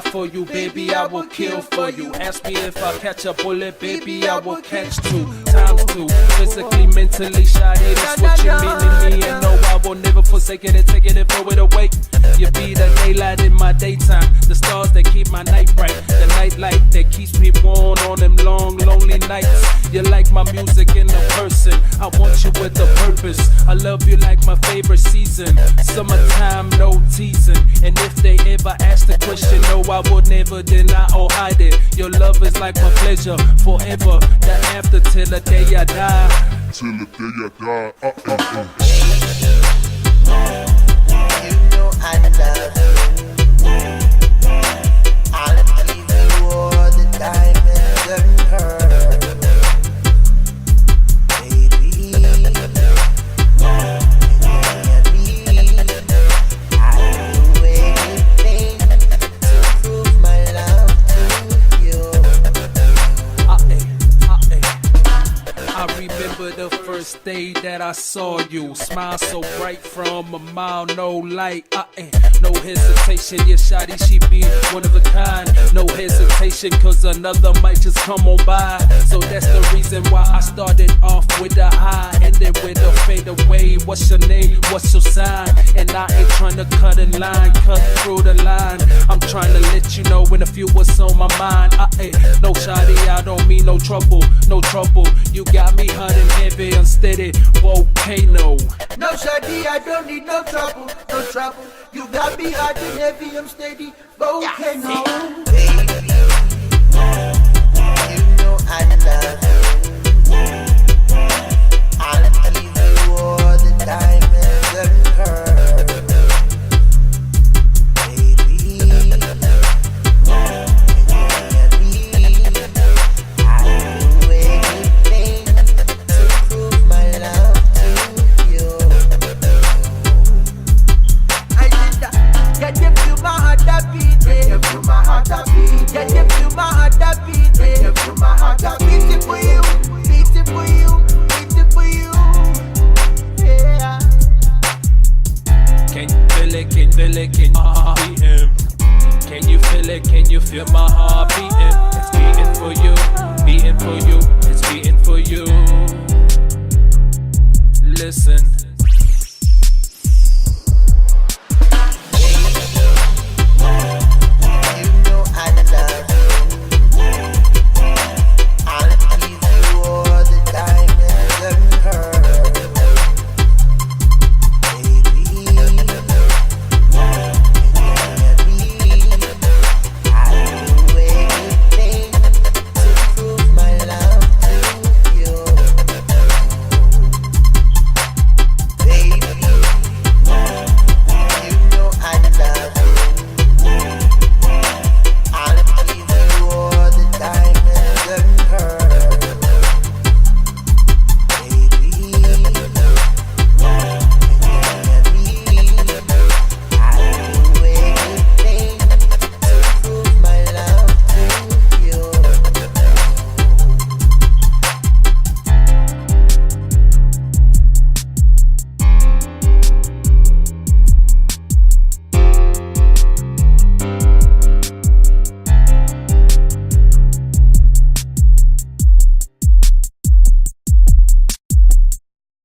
die for you, baby, I will kill for you. Ask me if I catch a bullet, baby, I will catch 2 times 2. Physically, mentally, shawty, that's what you mean to me. And no, I will never forsake it and take it and throw it away. You be the daylight in my daytime, the stars that keep my night bright, the night light that keeps me warm on them long, lonely nights. You like my music in a person, I want you with a purpose. I love you like my favorite season, summertime, no teasing. And if they ever ask the question, no, I would never deny or hide it. Your love is like my pleasure, forever, the after till the day I die. Till the day I die. You know I love you. I'll give you all the diamonds and pearls, baby. I'll do anything to prove my love to you. I remember the first day that I saw you. Smile so bright from a mile, no light. No hesitation, yeah, shawty, she be one of a kind. No hesitation, cause another might just come on by. So that's the reason why I started off with a high, ended with a fade away. What's your name? What's your sign? And I ain't trying to cut in line, cut through the line. I'm trying to let you know when a few what's on my mind. No, shawty, I don't mean no trouble, no trouble. You got me hot and heavy, unsteady, volcano. No, shawty, I don't need no trouble, no trouble. You got me hot and heavy, I'm steady, volcano. Baby,